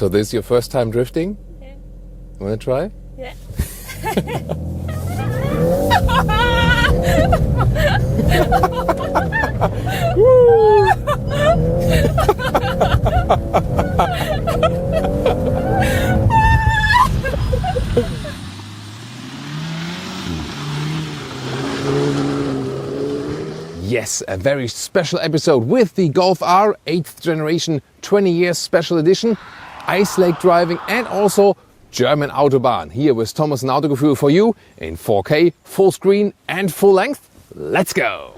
So this is your first time drifting? Yeah. Wanna try? Yeah. Yes, a very special episode with the golfR 8th generation 20 years special edition, ice lake driving and also German Autobahn. Here with Thomas and Autogefühl for you in 4K, full screen and full length. Let's go!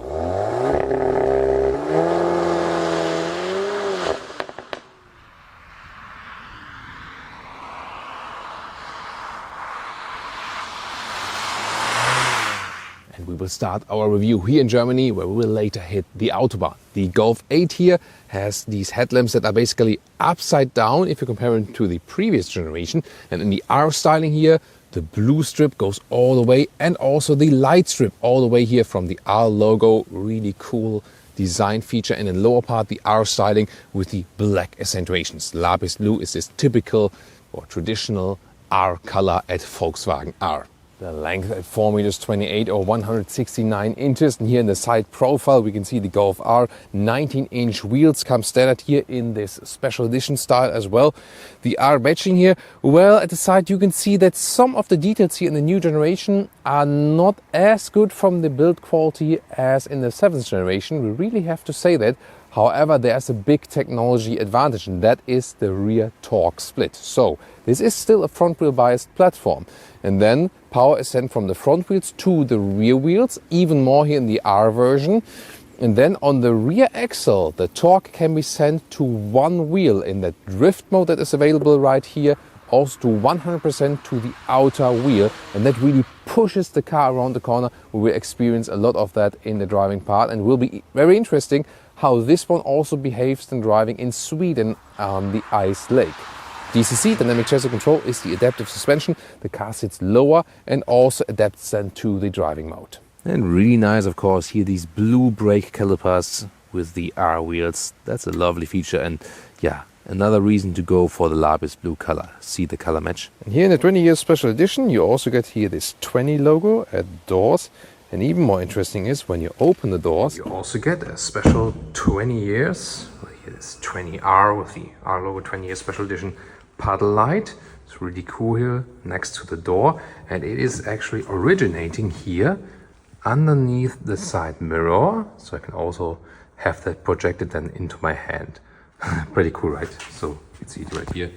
And we will start our review here in Germany, where we will later hit the Autobahn. The Golf 8 here has these headlamps that are basically upside down if you compare it to the previous generation. And in the R styling here, the blue strip goes all the way, and also the light strip all the way here from the R logo. Really cool design feature. And in the lower part, the R styling with the black accentuations. Lapis blue is this typical or traditional R color at Volkswagen R. The length at 4 meters 28 or 169 inches. And here in the side profile, we can see the golfR 19-inch wheels come standard here in this special edition style as well. The R badging here, well, at the side you can see that some of the details here in the new generation are not as good from the build quality as in the 7th generation. We really have to say that. However, there's a big technology advantage, and that is the rear torque split. So this is still a front wheel biased platform. And then power is sent from the front wheels to the rear wheels, even more here in the R version. And then on the rear axle, the torque can be sent to one wheel in that drift mode that is available right here, also to 100% to the outer wheel. And that really pushes the car around the corner. We will experience a lot of that in the driving part, and will be very interesting how this one also behaves in driving in Sweden on the ice lake. DCC, dynamic chassis control, is the adaptive suspension. The car sits lower and also adapts then to the driving mode. And really nice, of course, here these blue brake calipers with the R wheels. That's a lovely feature, and yeah, another reason to go for the lapis blue color. See the color match. And here in the 20 years special edition, you also get here this 20 logo at doors. And even more interesting is when you open the doors, you also get a special 20 years. Here is 20R with the R logo 20 years special edition puddle light. It's really cool here next to the door. And it is actually originating here underneath the side mirror. So I can also have that projected then into my hand. Pretty cool, right? So you can see it right here.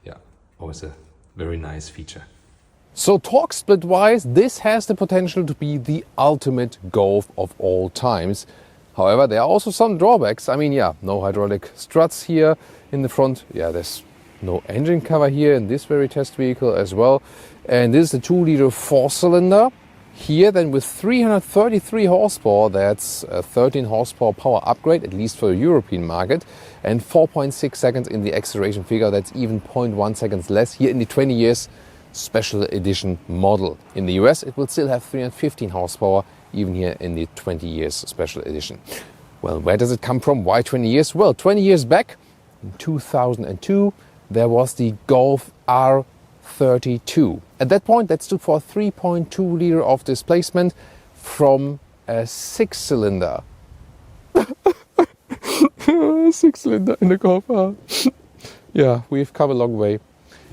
Yeah, always a very nice feature. So torque split wise, this has the potential to be the ultimate Golf of all times. However, there are also some drawbacks. I mean, yeah, no hydraulic struts here in the front. Yeah, there's no engine cover here in this very test vehicle as well. And this is a 2-liter 4-cylinder. Here then with 333 horsepower, that's a 13 horsepower power upgrade, at least for the European market, and 4.6 seconds in the acceleration figure. That's even 0.1 seconds less here in the 20 years special edition model. In the US, it will still have 315 horsepower, even here in the 20 years special edition. Well, where does it come from? Why 20 years? Well, 20 years back, in 2002, there was the golfR 32. At that point, that stood for 3.2 liter of displacement from a 6-cylinder. 6-cylinder in the golfR. Yeah, we've come a long way.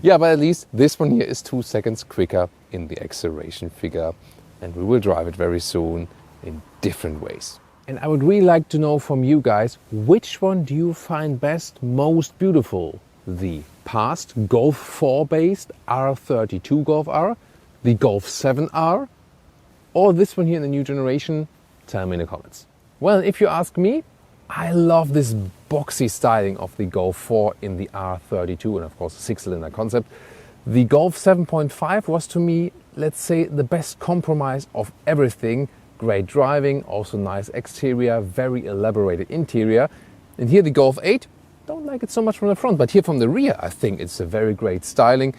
Yeah, but at least this one here is 2 seconds quicker in the acceleration figure, and we will drive it very soon in different ways. And I would really like to know from you guys, which one do you find best, most beautiful? The past Golf 4 based R32 golfR, the Golf 7R, or this one here in the new generation? Tell me in the comments. Well, if you ask me, I love this boxy styling of the Golf 4 in the R32, and of course the 6-cylinder concept. The Golf 7.5 was to me, let's say, the best compromise of everything. Great driving, also nice exterior, very elaborated interior. And here the Golf 8, don't like it so much from the front, but here from the rear I think it's a very great styling.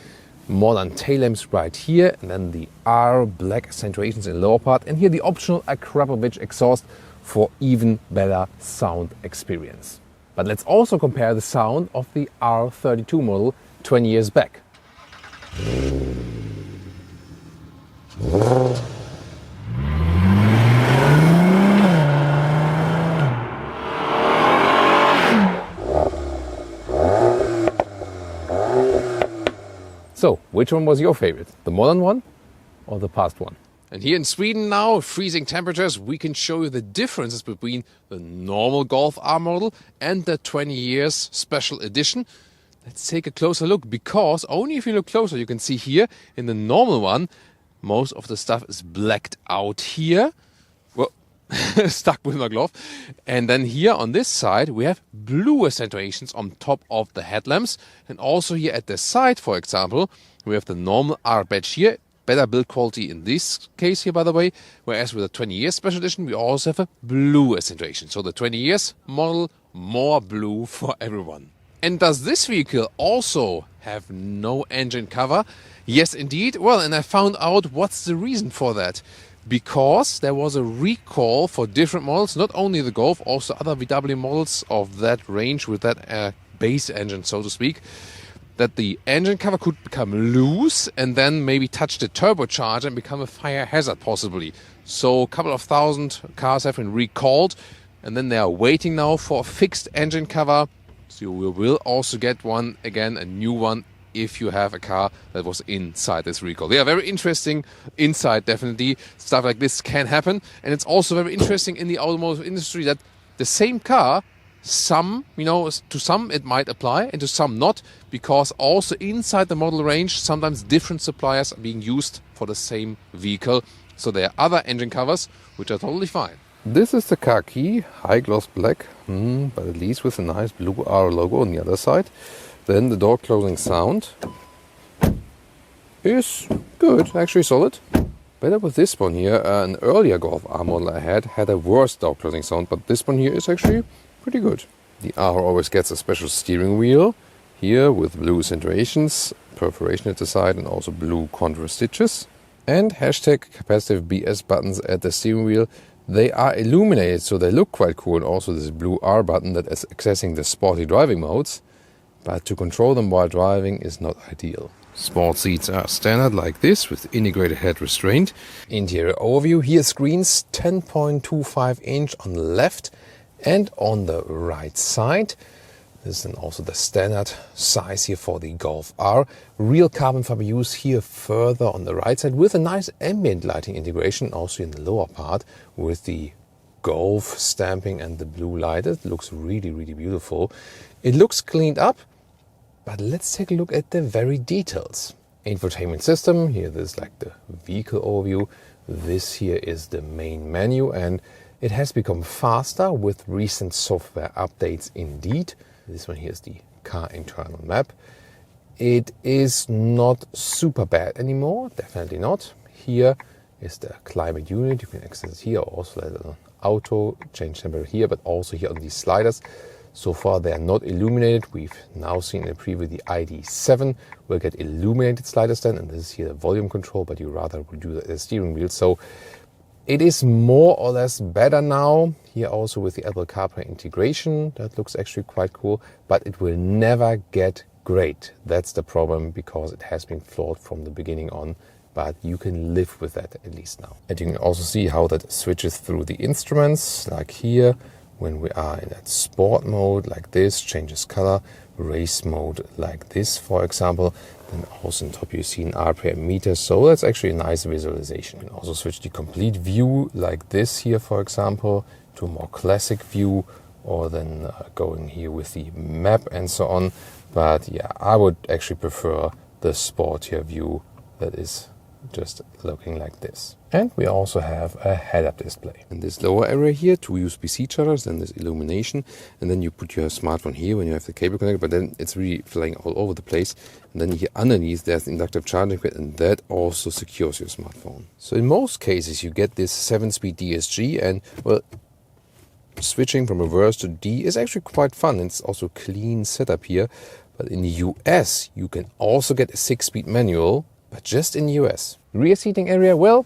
Modern tail lamps right here, and then the R black accentuations in the lower part, and here the optional Akrapovic exhaust for even better sound experience. But let's also compare the sound of the R32 model 20 years back. So, which one was your favorite? The modern one or the past one? And here in Sweden now, freezing temperatures, we can show you the differences between the normal Golf R model and the 20 years special edition. Let's take a closer look, because only if you look closer you can see here in the normal one, most of the stuff is blacked out here. Well, stuck with my glove. And then here on this side we have blue accentuations on top of the headlamps. And also here at the side, for example, we have the normal R badge here. Better build quality in this case here, by the way. Whereas with the 20 years special edition, we also have a blue accentuation. So the 20 years model, more blue for everyone. And does this vehicle also have no engine cover? Yes, indeed. Well, and I found out what's the reason for that. Because there was a recall for different models, not only the Golf, also other VW models of that range with that base engine, so to speak, that the engine cover could become loose and then maybe touch the turbocharger and become a fire hazard possibly. So a couple of thousand cars have been recalled, and then they are waiting now for a fixed engine cover. So you will also get one again, a new one, if you have a car that was inside this recall. They are very interesting inside, definitely. Stuff like this can happen. And it's also very interesting in the automotive industry that the same car, some, to some it might apply and to some not, because also inside the model range, sometimes different suppliers are being used for the same vehicle. So there are other engine covers which are totally fine. This is the car key, high gloss black, but at least with a nice blue R logo on the other side. Then the door closing sound is good, actually solid. Better with this one here. An earlier Golf R model I had a worse door closing sound, but this one here is actually pretty good. The R always gets a special steering wheel here with blue accentuations, perforation at the side, and also blue contour stitches. And hashtag capacitive BS buttons at the steering wheel. They are illuminated, so they look quite cool. And also this blue R button that is accessing the sporty driving modes. But to control them while driving is not ideal. Sport seats are standard like this with integrated head restraint. Interior overview, here screens 10.25 inch on the left and on the right side. This is then also the standard size here for the Golf R. Real carbon fiber use here further on the right side with a nice ambient lighting integration also in the lower part with the Golf stamping and the blue light. It looks really, really beautiful. It looks cleaned up, but let's take a look at the very details. Infotainment system, here this is like the vehicle overview. This here is the main menu, and it has become faster with recent software updates indeed. This one here is the car internal map. It is not super bad anymore, definitely not. Here is the climate unit, you can access it here, also the auto, change temperature here, but also here on these sliders. So far they are not illuminated. We've now seen in the preview the ID7 will get illuminated sliders then, and this is here the volume control, but you rather would do the steering wheel. So it is more or less better now. Here also with the Apple CarPlay integration, that looks actually quite cool, but it will never get great. That's the problem, because it has been flawed from the beginning on, but you can live with that at least now. And you can also see how that switches through the instruments, like here. When we are in that sport mode like this, changes color, race mode like this, for example. Then also on top you see an RPM meter, so that's actually a nice visualization. You can also switch the complete view like this here, for example, to a more classic view, or then going here with the map and so on. But yeah, I would actually prefer the sportier view that is just looking like this. And we also have a head-up display. In this lower area here, 2 USB-C chargers, then this illumination, and then you put your smartphone here when you have the cable connected, but then it's really flying all over the place. And then here underneath there's the inductive charging pad, and that also secures your smartphone. So in most cases you get this 7-speed DSG, and well, switching from reverse to D is actually quite fun. It's also a clean setup here. But in the US you can also get a 6-speed manual, but just in the US. Rear seating area, well,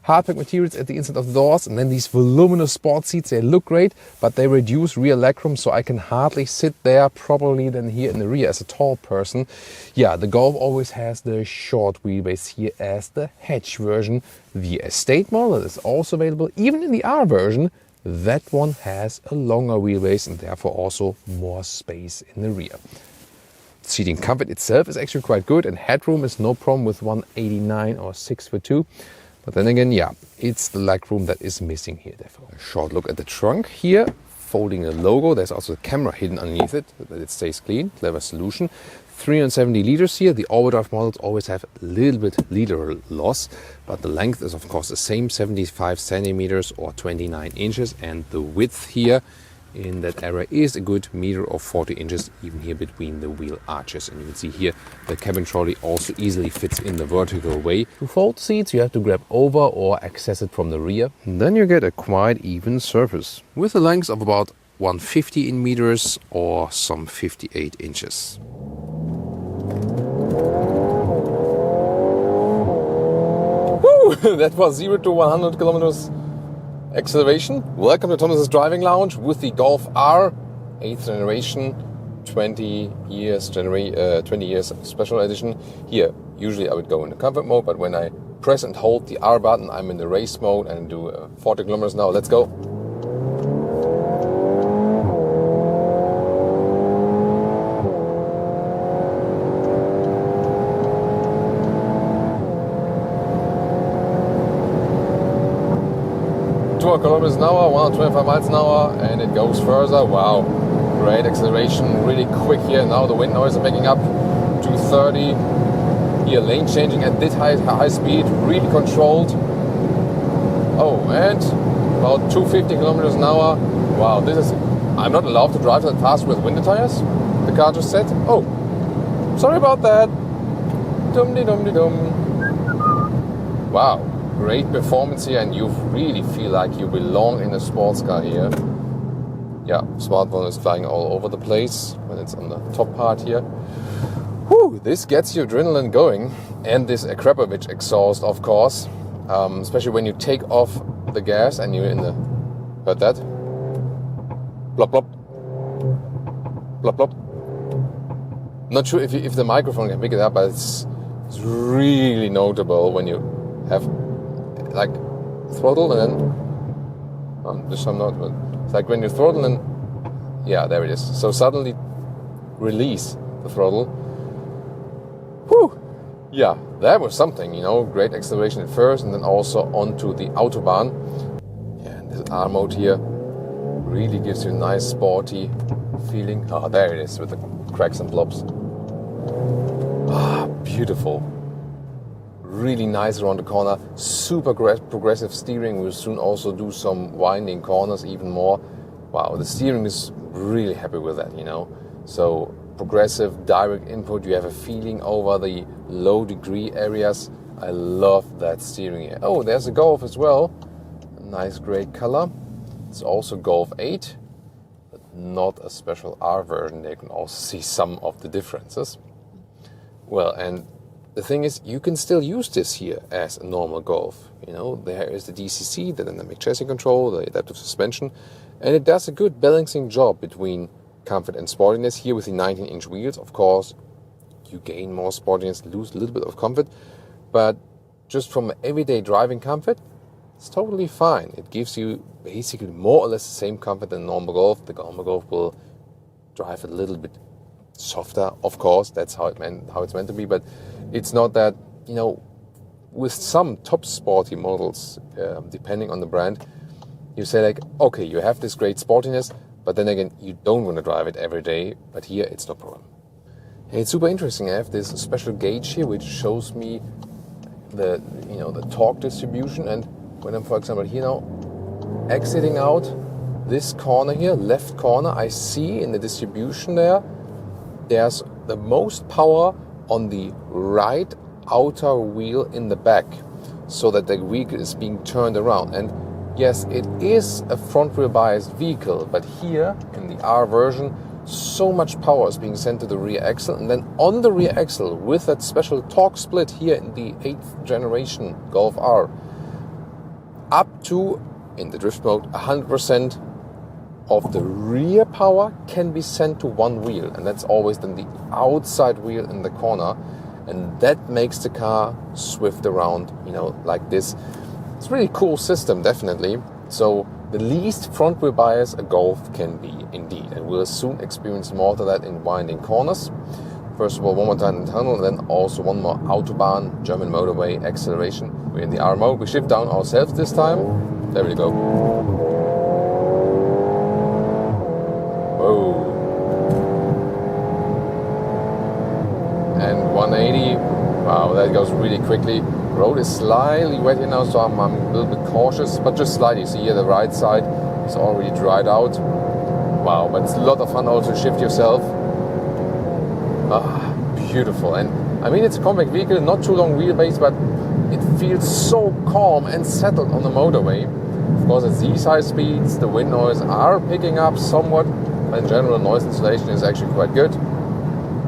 hardpack materials at the inside of the doors, and then these voluminous sport seats, they look great, but they reduce rear legroom, so I can hardly sit there properly than here in the rear as a tall person. Yeah, the Golf always has the short wheelbase here as the hatch version. The Estate model is also available, even in the R version. That one has a longer wheelbase and therefore also more space in the rear. Seating comfort itself is actually quite good, and headroom is no problem with 189 or 6'2". But then again, yeah, it's the legroom that is missing here. Therefore, a short look at the trunk here, folding the logo. There's also a camera hidden underneath it, so that it stays clean. Clever solution. 370 liters here. The overdrive models always have a little bit liter loss, but the length is of course the same, 75 centimeters or 29 inches, and the width here in that area is a good meter or 40 inches, even here between the wheel arches. And you can see here the cabin trolley also easily fits in the vertical way. To fold seats, you have to grab over or access it from the rear. And then you get a quite even surface with a length of about 150 in meters or some 58 inches. Woo! That was 0 to 100 kilometers acceleration. Welcome to Thomas's Driving Lounge with the Golf R, 8th generation, 20 years special edition. Here, usually I would go into comfort mode, but when I press and hold the R button, I'm in the race mode and do 40 kilometers now. Let's go. Kilometers an hour, 125 miles an hour, and it goes further. Wow, great acceleration, really quick here. Now the wind noise is making up to 30. Here, lane changing at this high speed, really controlled. Oh, and about 250 kilometers an hour. Wow, I'm not allowed to drive that fast with winter tires. The car just said, oh, sorry about that. Dum-de-dum-de-dum. Wow. Great performance here, and you really feel like you belong in a sports car here. Yeah, smartphone is flying all over the place when it's on the top part here. Whew, this gets your adrenaline going, and this Akrapovic exhaust, of course, especially when you take off the gas and you're in the... Heard that? Blop, blop. Blop, blop. Not sure if the microphone can pick it up, but it's really notable when you have like throttle and then this time not, but it's like when you throttle and yeah, there it is. So suddenly release the throttle. Whew! Yeah, that was something, you know, great acceleration at first and then also onto the Autobahn. Yeah, and this R mode here really gives you a nice sporty feeling. Oh, there it is with the cracks and blobs. Ah, beautiful. Really nice around the corner, super progressive steering. We'll soon also do some winding corners even more. Wow, the steering is really happy with that, you know. So progressive direct input, you have a feeling over the low degree areas. I love that steering here. Oh, there's a Golf as well. A nice great color. It's also Golf 8, but not a special R version. There you can also see some of the differences. Well, and the thing is, you can still use this here as a normal Golf. You know, there is the DCC, the dynamic chassis control, the adaptive suspension, and it does a good balancing job between comfort and sportiness. Here with the 19-inch wheels, of course, you gain more sportiness, lose a little bit of comfort, but just from everyday driving comfort, it's totally fine. It gives you basically more or less the same comfort than normal Golf. The normal Golf will drive a little bit softer, of course, that's how it's meant to be, but it's not that, you know, with some top sporty models, depending on the brand, you say like, okay, you have this great sportiness, but then again, you don't want to drive it every day, but here it's no problem. Hey, it's super interesting. I have this special gauge here which shows me the torque distribution, and when I'm, for example, here now exiting out this corner here, left corner, I see in the distribution there's the most power on the right outer wheel in the back, so that the vehicle is being turned around. And yes, it is a front wheel biased vehicle, but here in the R version so much power is being sent to the rear axle, and then on the rear axle with that special torque split here in the 8th generation Golf R, up to, in the drift mode, 100% of the rear power can be sent to one wheel, and that's always then the outside wheel in the corner, and that makes the car swift around, like this. It's a really cool system, definitely. So the least front wheel bias a Golf can be, indeed, and we'll soon experience more of that in winding corners. First of all, one more time in the tunnel, and then also one more Autobahn, German motorway acceleration. We're in the R mode. We shift down ourselves this time. There we go. Whoa. And 180. Wow, that goes really quickly. Road is slightly wet here now, so I'm a little bit cautious, but just slightly. See here, the right side is already dried out. Wow, but it's a lot of fun also to shift yourself. Ah, beautiful. And I mean, it's a compact vehicle, not too long wheelbase, but it feels so calm and settled on the motorway. Of course, at these high speeds, the wind noise are picking up somewhat, but in general, noise insulation is actually quite good.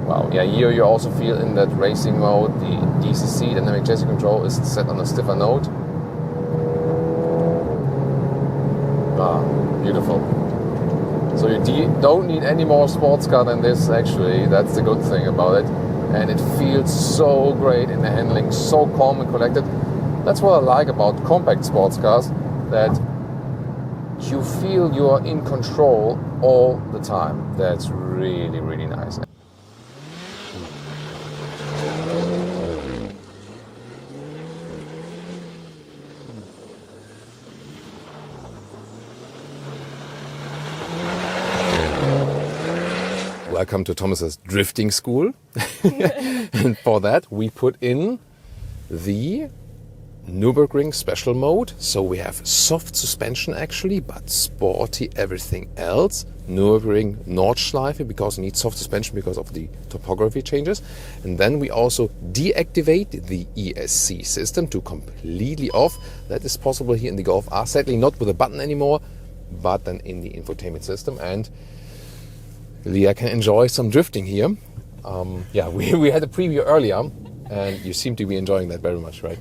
Wow, yeah, here you also feel in that racing mode, the DCC, dynamic chassis control, is set on a stiffer note. Ah, beautiful. So you don't need any more sports car than this, actually. That's the good thing about it. And it feels so great in the handling, so calm and collected. That's what I like about compact sports cars, that you feel you are in control all the time. That's really, really nice. Welcome to Thomas's drifting school. And for that we put in the Nürburgring special mode. So we have soft suspension actually, but sporty everything else. Nürburgring Nordschleife, because you need soft suspension because of the topography changes. And then we also deactivate the ESC system to completely off. That is possible here in the Golf R. Sadly not with a button anymore, but then in the infotainment system. And Leah can enjoy some drifting here. Yeah, we had a preview earlier, and you seem to be enjoying that very much, right?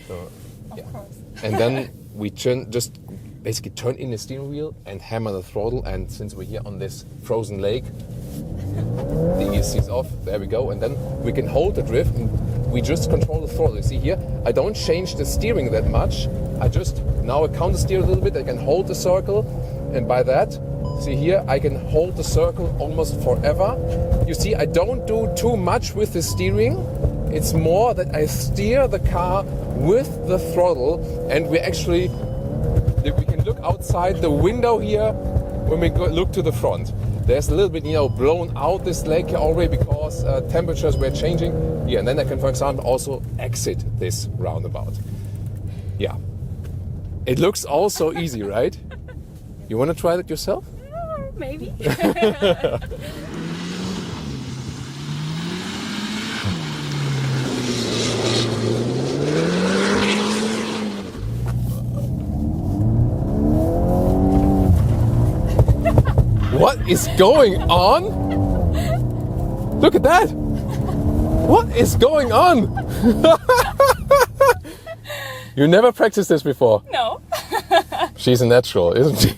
So, yeah. Of course. And then we just basically turn in the steering wheel and hammer the throttle. And since we're here on this frozen lake, the ESC is off. There we go. And then we can hold the drift, and we just control the throttle. You see here, I don't change the steering that much. I counter steer a little bit. I can hold the circle, and by that, see here, I can hold the circle almost forever. You see, I don't do too much with the steering. It's more that I steer the car with the throttle, and we can look outside the window here when we look to the front. There's a little bit, blown out this lake here already because temperatures were changing. Yeah, and then I can, for example, also exit this roundabout. Yeah. It looks all so easy, right? You want to try that yourself? Maybe. What is going on? Look at that! What is going on? You never practiced this before? No. She's a natural, isn't she?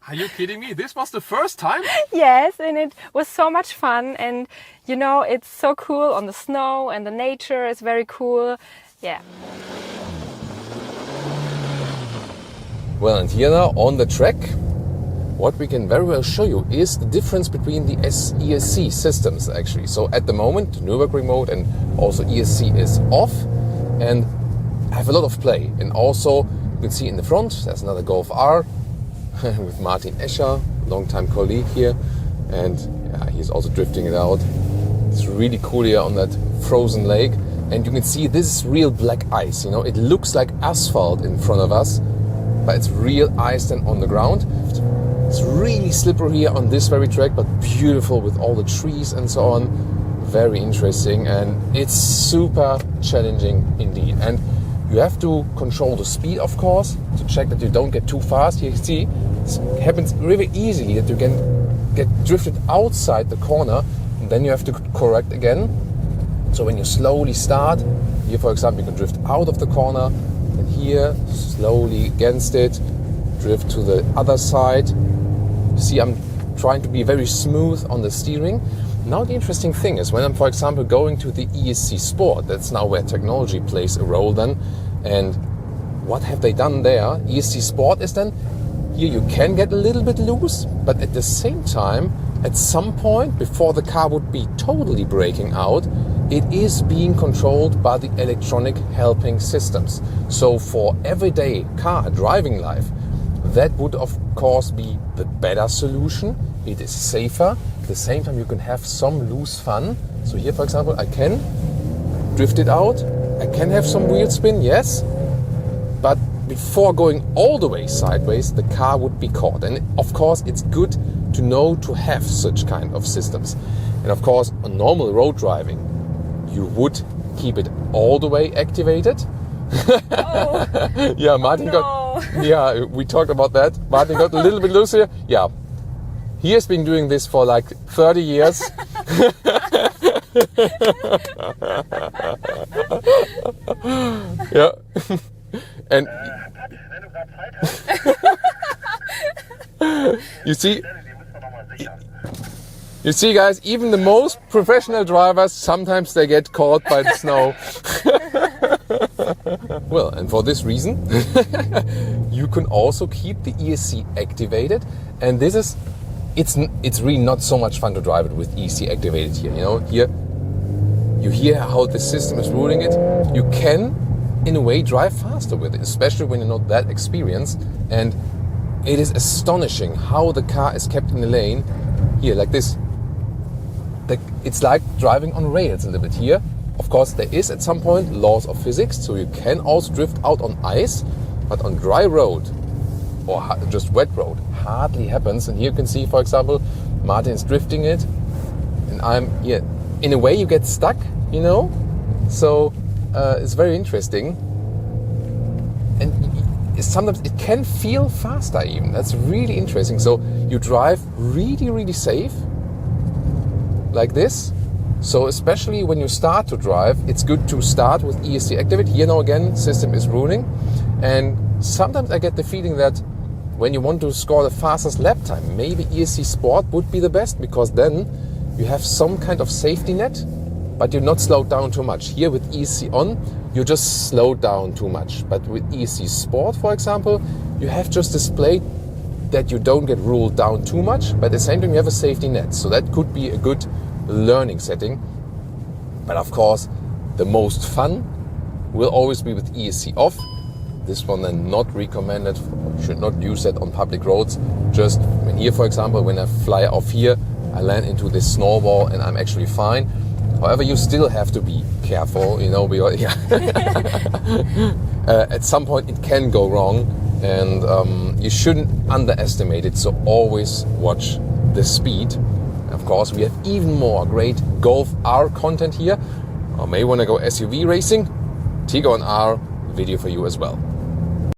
Are you kidding me? This was the first time? Yes, and it was so much fun, and it's so cool on the snow, and the nature is very cool. Yeah. Well, and here now on the track, what we can very well show you is the difference between the ESC systems actually. So at the moment, Nürburgring mode and also ESC is off, and I have a lot of play. And also you can see in the front, there's another Golf R with Martin Escher, long-time colleague here, and yeah, he's also drifting it out. It's really cool here on that frozen lake, and you can see this is real black ice. It looks like asphalt in front of us, but it's real ice then on the ground. It's really slippery here on this very track, but beautiful with all the trees and so on. Very interesting, and it's super challenging indeed. And You have to control the speed, of course, to check that you don't get too fast. Here you see, it happens really easily that you can get drifted outside the corner, and then you have to correct again. So when you slowly start, here for example, you can drift out of the corner, and here, slowly against it, drift to the other side. You see, I'm trying to be very smooth on the steering. Now the interesting thing is when I'm, for example, going to the ESC Sport, that's now where technology plays a role then, and what have they done there? ESC Sport is then, here you can get a little bit loose, but at the same time, at some point before the car would be totally braking out, it is being controlled by the electronic helping systems. So for everyday car driving life, that would of course be the better solution. It is safer. At the same time, you can have some loose fun. So here, for example, I can drift it out. I can have some wheel spin, yes. But before going all the way sideways, the car would be caught. And of course, it's good to know to have such kind of systems. And of course, on normal road driving, you would keep it all the way activated. Oh. Yeah, Martin got. Yeah, we talked about that. Martin got a little bit loose here. Yeah, he has been doing this for like 30 years. Yeah, and you see, guys, even the most professional drivers, sometimes they get caught by the snow. Well, and for this reason, you can also keep the ESC activated, and this is, it's really not so much fun to drive it with ESC activated here. You know, here you hear how the system is ruling it. You can, in a way, drive faster with it, especially when you're not that experienced. And it is astonishing how the car is kept in the lane here, like this. It's like driving on rails a little bit here. Of course, there is at some point laws of physics, so you can also drift out on ice, but on dry road or just wet road, hardly happens. And here you can see, for example, Martin is drifting it, and I'm here. In a way, you get stuck, you know. So it's very interesting, and sometimes it can feel faster even. That's really interesting. So you drive really, really safe, like this. So especially when you start to drive, it's good to start with ESC activate. Here now again, system is ruling. And sometimes I get the feeling that when you want to score the fastest lap time, maybe ESC Sport would be the best, because then you have some kind of safety net, but you're not slowed down too much. Here with ESC on, you just slow down too much. But with ESC Sport, for example, you have just displayed that you don't get ruled down too much, but at the same time you have a safety net. So that could be a good learning setting. But of course, the most fun will always be with ESC off. This one then not recommended, should not use that on public roads. Just when here, for example, when I fly off here, I land into this snowball and I'm actually fine. However, you still have to be careful, you know, because, yeah. At some point it can go wrong, and you shouldn't underestimate it, so always watch the speed. Of course, we have even more great golfR content here. Or may want to go SUV racing, Tigor and R video for you as well.